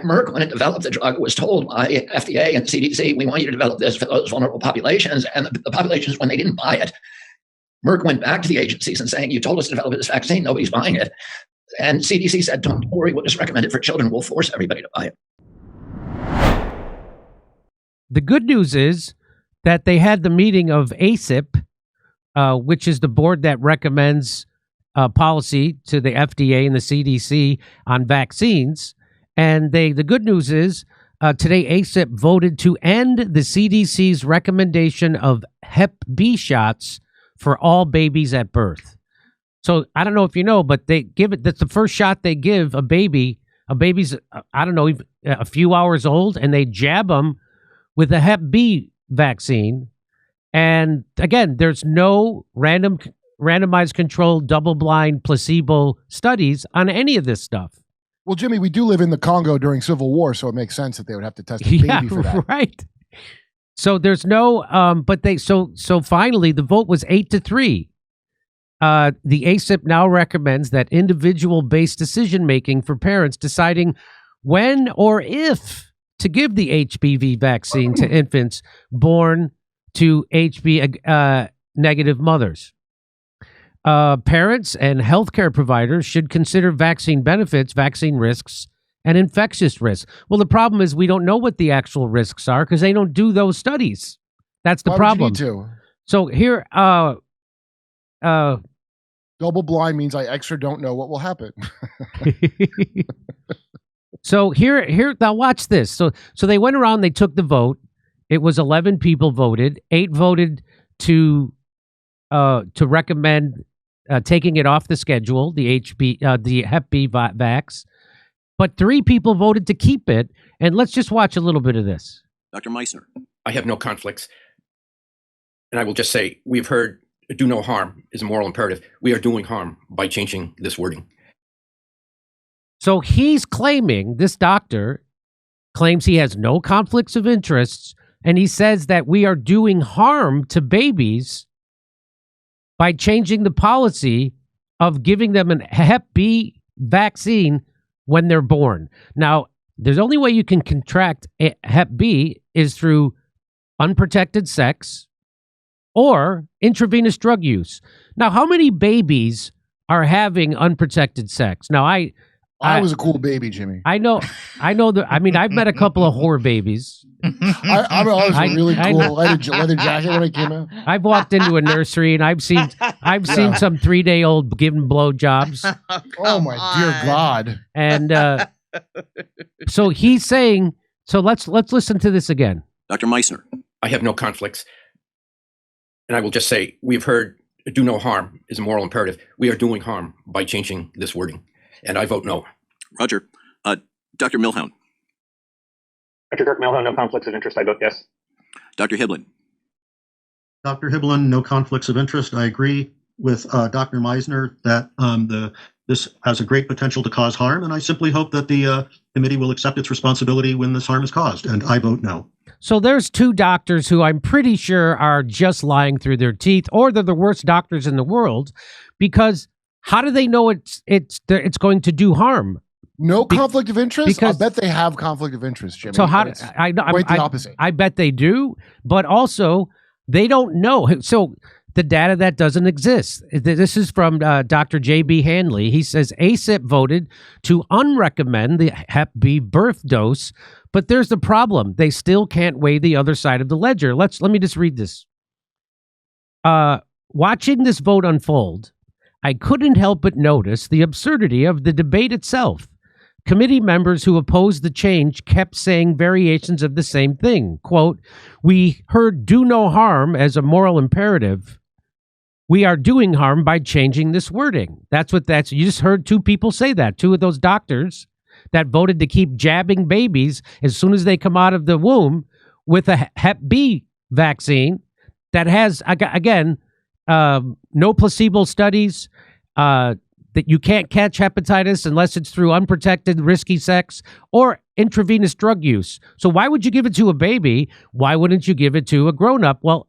Merck, when it developed the drug, was told by FDA and CDC, we want you to develop this for those vulnerable populations. And the populations, when they didn't buy it, Merck went back to the agencies and saying, you told us to develop this vaccine, nobody's buying it. And CDC said, don't worry, we'll just recommend it for children. We'll force everybody to buy it. The good news is that they had the meeting of ACIP, which is the board that recommends policy to the FDA and the CDC on vaccines. And the good news is today ACIP voted to end the CDC's recommendation of Hep B shots for all babies at birth. So I don't know if you know, but they give it, that's the first shot they give a baby. A baby's, I don't know, a few hours old, and they jab them with a Hep B vaccine. And again, there's no randomized controlled double-blind placebo studies on any of this stuff. Well, Jimmy, we do live in the Congo during Civil War, so it makes sense that they would have to test a baby for that. Right. So there's no, but they, so finally the vote was 8-3. The ACIP now recommends that individual-based decision-making for parents deciding when or if to give the HPV vaccine to infants born to HB negative mothers. Parents and healthcare providers should consider vaccine benefits, vaccine risks, and infectious risks. Well, the problem is we don't know what the actual risks are because they don't do those studies. That's the problem. Would you need to? So here, double blind means I extra don't know what will happen. So here, now watch this. So they went around, they took the vote. It was 11 people voted. 8 voted to recommend taking it off the schedule, the Hep B vax, but 3 people voted to keep it. And let's just watch a little bit of this. Dr. Meissner. I have no conflicts. And I will just say, we've heard do no harm is a moral imperative. We are doing harm by changing this wording. So he's claiming, this doctor claims he has no conflicts of interests, and he says that we are doing harm to babies by changing the policy of giving them a Hep B vaccine when they're born. Now, there's only way you can contract Hep B is through unprotected sex or intravenous drug use. Now, how many babies are having unprotected sex? Now, I was a cool baby, Jimmy. I know that. I mean, I've met a couple of whore babies. I was a really cool leather jacket when I came out. I've walked into a nursery and I've seen some 3-day-old giving blowjobs. Oh my dear God! And so he's saying. So let's listen to this again. Dr. Meissner. I have no conflicts. And I will just say, we've heard do no harm is a moral imperative. We are doing harm by changing this wording. And I vote no. Roger. Dr. Milhound. Dr. Kurt Metzger, no conflicts of interest. I vote yes. Dr. Hiblin. Dr. Hiblin, no conflicts of interest. I agree with Dr. Meissner that this has a great potential to cause harm, and I simply hope that the committee will accept its responsibility when this harm is caused, and I vote no. So there's 2 doctors who I'm pretty sure are just lying through their teeth, or they're the worst doctors in the world, because how do they know it's going to do harm? No conflict of interest? I bet they have conflict of interest, Jimmy. So how quite the opposite. I bet they do, but also they don't know. So the data that doesn't exist. This is from Dr. J.B. Hanley. He says ACIP voted to unrecommend the Hep B birth dose, but there's the problem. They still can't weigh the other side of the ledger. Let me just read this. Watching this vote unfold, I couldn't help but notice the absurdity of the debate itself. Committee members who opposed the change kept saying variations of the same thing. Quote, we heard do no harm as a moral imperative. We are doing harm by changing this wording. You just heard 2 people say that. 2 of those doctors that voted to keep jabbing babies as soon as they come out of the womb with a Hep B vaccine that has, again, no placebo studies, that you can't catch hepatitis unless it's through unprotected, risky sex or intravenous drug use. So why would you give it to a baby? Why wouldn't you give it to a grown-up? Well,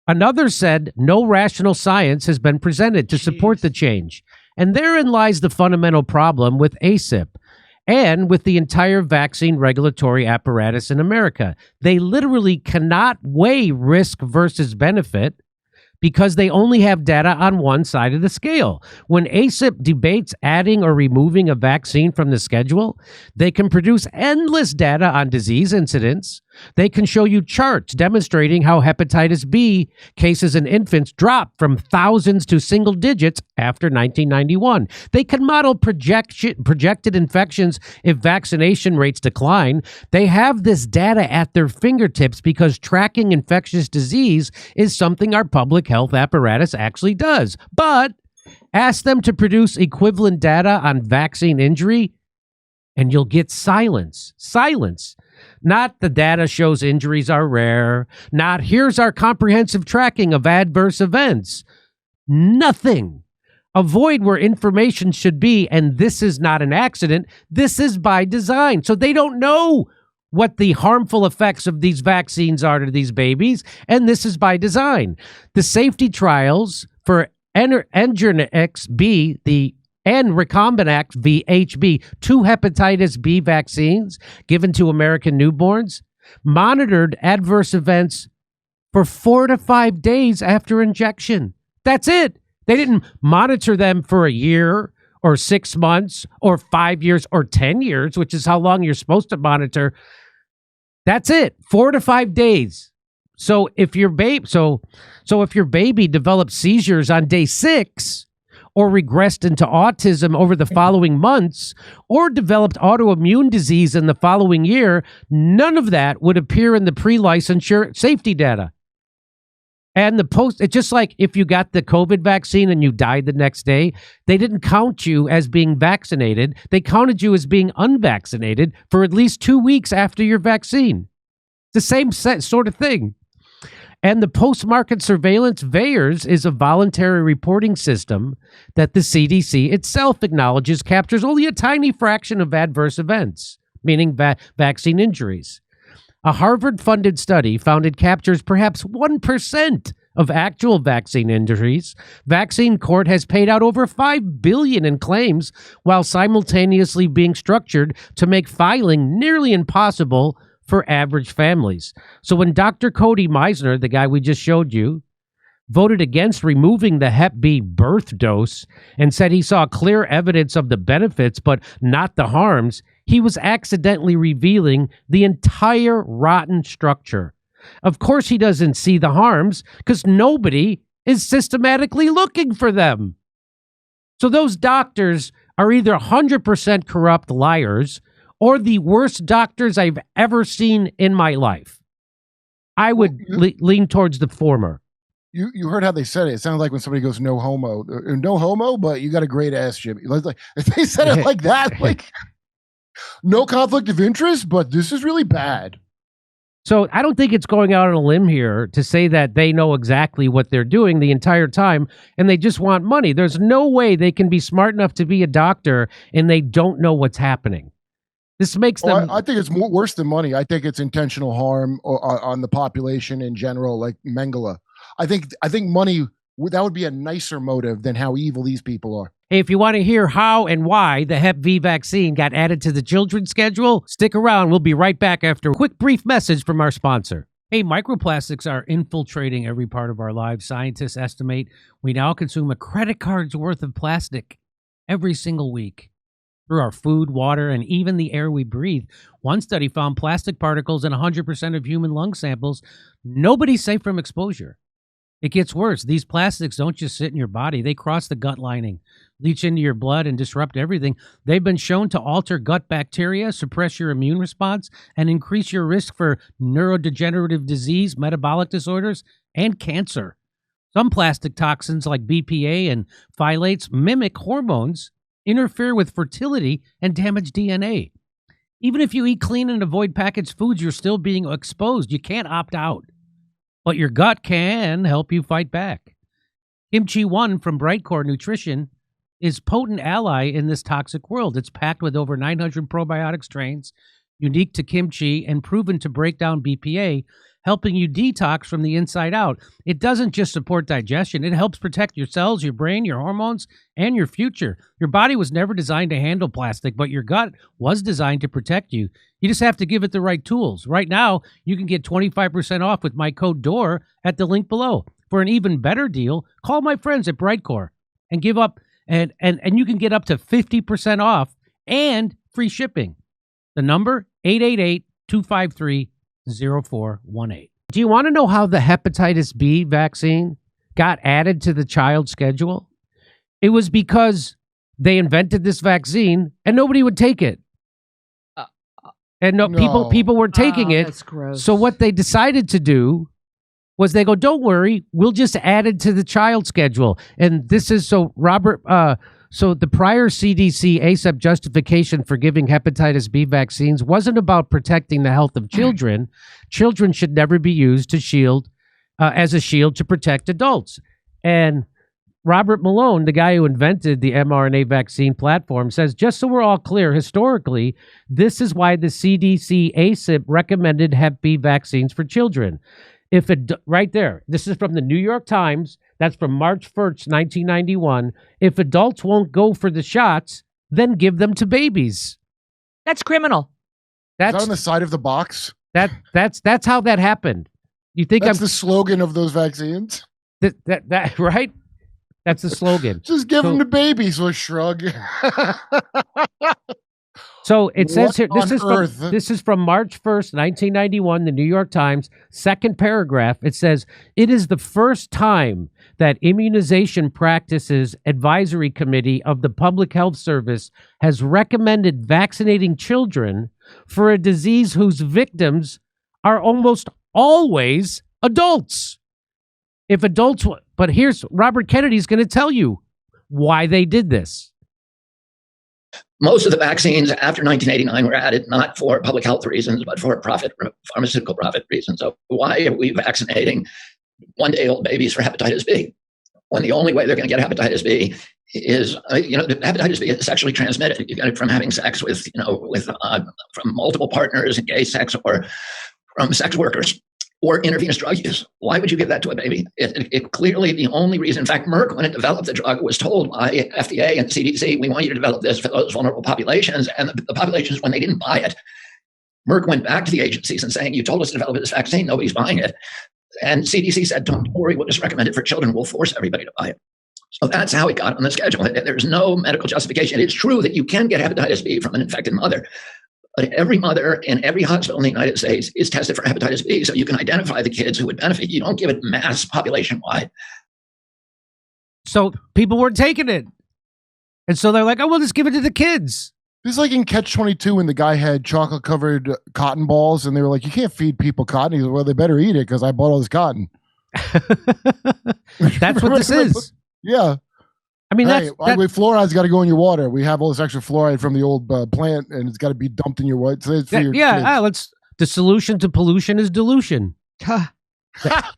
another said no rational science has been presented to support the change. And therein lies the fundamental problem with ACIP. and with the entire vaccine regulatory apparatus in America. They literally cannot weigh risk versus benefit because they only have data on one side of the scale. When ACIP debates adding or removing a vaccine from the schedule, they can produce endless data on disease incidence. They can show you charts demonstrating how hepatitis B cases in infants dropped from thousands to single digits after 1991. They can model projected infections if vaccination rates decline. They have this data at their fingertips because tracking infectious disease is something our public health apparatus actually does. But ask them to produce equivalent data on vaccine injury, and you'll get silence. Silence. Not the data shows injuries are rare. Not here's our comprehensive tracking of adverse events. Nothing. Avoid where information should be, and this is not an accident. This is by design. So they don't know what the harmful effects of these vaccines are to these babies, and this is by design. The safety trials for Engerix B, and Recombinac VHB, 2 hepatitis B vaccines given to American newborns, monitored adverse events for 4 to 5 days after injection. That's it. They didn't monitor them for a year or 6 months or 5 years or 10 years, which is how long you're supposed to monitor. That's it. 4 to 5 days. So if your baby develops seizures on day 6, or regressed into autism over the following months, or developed autoimmune disease in the following year, none of that would appear in the pre-licensure safety data. And it's just like if you got the COVID vaccine and you died the next day, they didn't count you as being vaccinated. They counted you as being unvaccinated for at least 2 weeks after your vaccine. The same sort of thing. And the post-market surveillance VAERS is a voluntary reporting system that the CDC itself acknowledges captures only a tiny fraction of adverse events, meaning vaccine injuries. A Harvard-funded study found it captures perhaps 1% of actual vaccine injuries. Vaccine Court has paid out over $5 billion in claims while simultaneously being structured to make filing nearly impossible for average families. So when Dr. Cody Meisner, the guy we just showed you, voted against removing the Hep B birth dose and said he saw clear evidence of the benefits but not the harms, he was accidentally revealing the entire rotten structure. Of course he doesn't see the harms because nobody is systematically looking for them. So those doctors are either 100% corrupt liars or the worst doctors I've ever seen in my life. I would lean towards the former. You heard how they said it. It sounds like when somebody goes no homo, but you got a great ass, Jimmy. Like if they said it like that, like no conflict of interest, but this is really bad. So I don't think it's going out on a limb here to say that they know exactly what they're doing the entire time and they just want money. There's no way they can be smart enough to be a doctor and they don't know what's happening. This makes them. I think it's worse than money. I think it's intentional harm on the population in general, like Mengele. I think money, that would be a nicer motive than how evil these people are. Hey, if you want to hear how and why the Hep V vaccine got added to the children's schedule, stick around. We'll be right back after a quick brief message from our sponsor. Hey, microplastics are infiltrating every part of our lives. Scientists estimate we now consume a credit card's worth of plastic every single week. Through our food, water, and even the air we breathe. One study found plastic particles in 100% of human lung samples. Nobody's safe from exposure. It gets worse. These plastics don't just sit in your body. They cross the gut lining, leach into your blood, and disrupt everything. They've been shown to alter gut bacteria, suppress your immune response, and increase your risk for neurodegenerative disease, metabolic disorders, and cancer. Some plastic toxins like BPA and phthalates mimic hormones, interfere with fertility, and damage DNA. Even if you eat clean and avoid packaged foods, you're still being exposed. You can't opt out. But your gut can help you fight back. Kimchi 1 from Brightcore Nutrition is potent ally in this toxic world. It's packed with over 900 probiotic strains, unique to Kimchi and proven to break down BPA, helping you detox from the inside out. It doesn't just support digestion. It helps protect your cells, your brain, your hormones, and your future. Your body was never designed to handle plastic, but your gut was designed to protect you. You just have to give it the right tools. Right now, you can get 25% off with my code Dore at the link below. For an even better deal, call my friends at Brightcore and give up, and you can get up to 50% off and free shipping. The number, 888-253-0418. Do you want to know how the hepatitis B vaccine got added to the child schedule? It was because they invented this vaccine and nobody would take it. And people were taking it. That's gross. So what they decided to do was they go, don't worry, we'll just add it to the child schedule. And this is so Robert, so the prior CDC ACIP justification for giving hepatitis B vaccines wasn't about protecting the health of children. Children should never be used to shield, as a shield to protect adults. And Robert Malone, the guy who invented the mRNA vaccine platform, says, just so we're all clear, historically, this is why the CDC ACIP recommended Hep B vaccines for children. Right there, this is from the New York Times. That's from March 1st, 1991. If adults won't go for the shots, then give them to babies. That's criminal. Is that on the side of the box? That's how that happened. You think that's the slogan of those vaccines? That right? That's the slogan. Just give them to babies. So shrug. So it says here, this is from March 1st, 1991, the New York Times, second paragraph. It says, it is the first time that Immunization Practices Advisory Committee of the Public Health Service has recommended vaccinating children for a disease whose victims are almost always adults. But here's Robert Kennedy's going to tell you why they did this. Most of the vaccines after 1989 were added not for public health reasons, but for pharmaceutical profit reasons. So why are we vaccinating one-day-old babies for hepatitis B when the only way they're going to get hepatitis B is, hepatitis B is sexually transmitted. You get it from having sex with from multiple partners in gay sex or from sex workers or intravenous drug use. Why would you give that to a baby? It clearly, the only reason, in fact, Merck, when it developed the drug, was told by FDA and CDC, we want you to develop this for those vulnerable populations. And the populations, when they didn't buy it, Merck went back to the agencies and saying, you told us to develop this vaccine, nobody's buying it. And CDC said, don't worry, we'll just recommend it for children. We'll force everybody to buy it. So that's how it got on the schedule. There's no medical justification. It's true that you can get hepatitis B from an infected mother, but every mother in every hospital in the United States is tested for hepatitis B, so you can identify the kids who would benefit. You don't give it mass population-wide. So people weren't taking it. And so they're like, oh, we'll just give it to the kids. This is like in Catch-22 when the guy had chocolate-covered cotton balls, and they were like, you can't feed people cotton. He goes, well, they better eat it because I bought all this cotton. That's what this is. Yeah. I mean, fluoride's got to go in your water. We have all this extra fluoride from the old plant, and it's got to be dumped in your water. So the solution to pollution is dilution.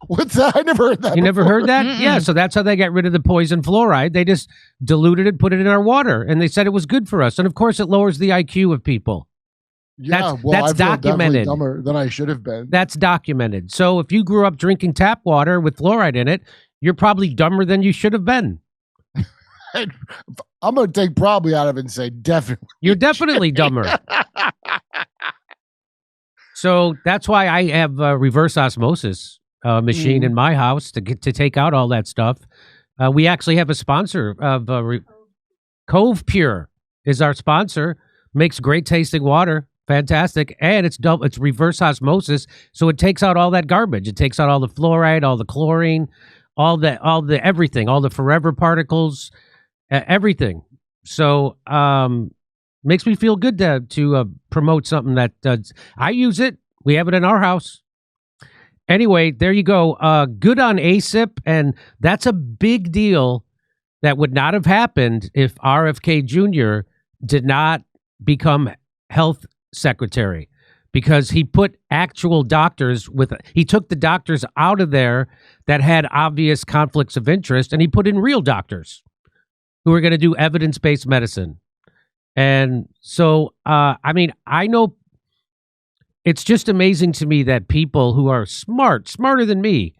What's that? I never heard that. You never heard that? Mm-mm. Yeah, so that's how they got rid of the poison fluoride. They just diluted it, put it in our water, and they said it was good for us. And of course, it lowers the IQ of people. Yeah, that's documented. Dumber than I should have been. That's documented. So if you grew up drinking tap water with fluoride in it, you're probably dumber than you should have been. I'm going to take probably out of it and say definitely. You're definitely dumber. So that's why I have a reverse osmosis machine in my house to take out all that stuff. We actually have a sponsor of Cove Pure is our sponsor. Makes great tasting water. Fantastic. And it's reverse osmosis. So it takes out all that garbage. It takes out all the fluoride, all the chlorine, all the everything, all the forever particles, everything. So makes me feel good to promote something that I use it. We have it in our house. Anyway, there you go. Good on ACIP, and that's a big deal that would not have happened if RFK Jr. did not become health secretary, because he put actual doctors he took the doctors out of there that had obvious conflicts of interest, and he put in real doctors who are going to do evidence-based medicine. And so, I mean, I know It's just amazing to me that people who are smarter than me,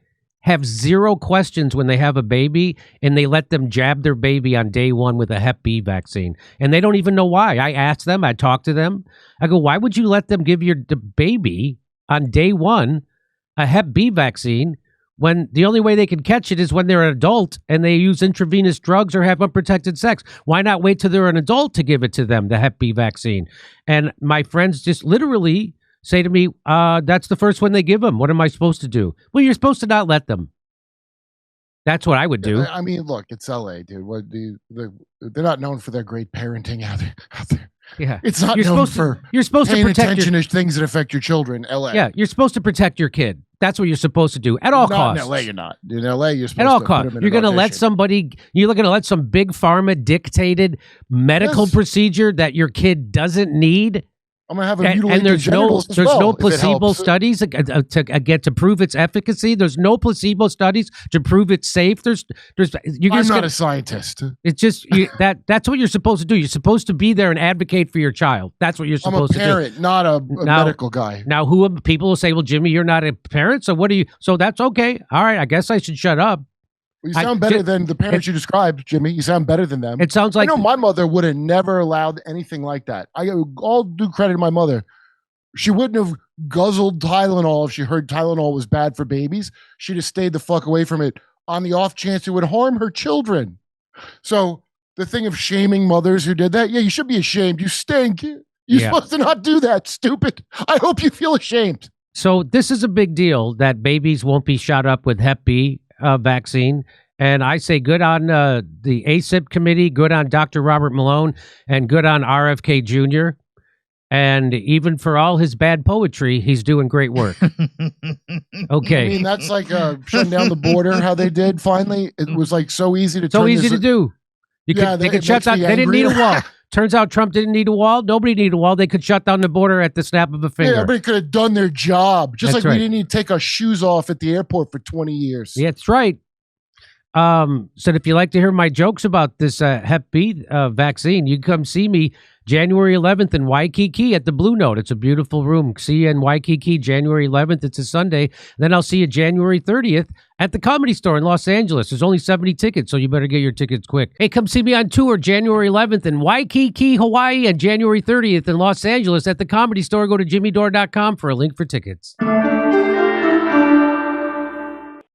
have zero questions when they have a baby and they let them jab their baby on day one with a Hep B vaccine. And they don't even know why. I ask them, I talk to them. I go, why would you let them give your baby on day one a Hep B vaccine when the only way they can catch it is when they're an adult and they use intravenous drugs or have unprotected sex? Why not wait till they're an adult to give it to them, the Hep B vaccine? And my friends just literally say to me, that's the first one they give them. What am I supposed to do? Well, you're supposed to not let them. That's what I would do. I mean, look, it's LA, dude. They're not known for their great parenting out there. Yeah, it's not known for. You're supposed to protect attention to things that affect your children. LA. Yeah, you're supposed to protect your kid. That's what you're supposed to do at all costs. In LA, you're not. In LA, you're supposed at all to costs. You're going to let somebody. You're going to let some big pharma dictated medical procedure that your kid doesn't need. I'm gonna have a and there's no placebo studies to prove its efficacy. There's no placebo studies to prove it's safe. I'm not a scientist. It's just that's what you're supposed to do. You're supposed to be there and advocate for your child. That's what you're supposed to do. I'm a parent, not a medical guy. Now, people will say, "Well, Jimmy, you're not a parent, so what are you?" So that's okay. All right, I guess I should shut up. You sound better than the parents you described, Jimmy. You sound better than them. It sounds like I know my mother would have never allowed anything like that. I all due credit to my mother. She wouldn't have guzzled Tylenol if she heard Tylenol was bad for babies. She'd have stayed the fuck away from it on the off chance it would harm her children. So the thing of shaming mothers who did that, yeah, you should be ashamed. You stink. You're supposed to not do that, stupid. I hope you feel ashamed. So this is a big deal that babies won't be shot up with Hep B vaccine. And I say good on the ACIP committee, good on Dr. Robert Malone, and good on RFK Jr. And even for all his bad poetry, he's doing great work. Okay. I mean, that's like shutting down the border, how they did finally. It was like so easy to do. They could shut down. They didn't need a wall. Turns out Trump didn't need a wall. Nobody needed a wall. They could shut down the border at the snap of a finger. Yeah, everybody could have done their job. Just we didn't need to take our shoes off at the airport for 20 years. Yeah, that's right. So if you like to hear my jokes about this Hep B vaccine, you can come see me January 11th in Waikiki at the Blue Note. It's a beautiful room. See you in Waikiki January 11th. It's a Sunday. Then I'll see you January 30th at the Comedy Store in Los Angeles. There's only 70 tickets, so you better get your tickets quick. Hey, come see me on tour January 11th in Waikiki, Hawaii, and January 30th in Los Angeles at the Comedy Store. Go to jimmydore.com for a link for tickets.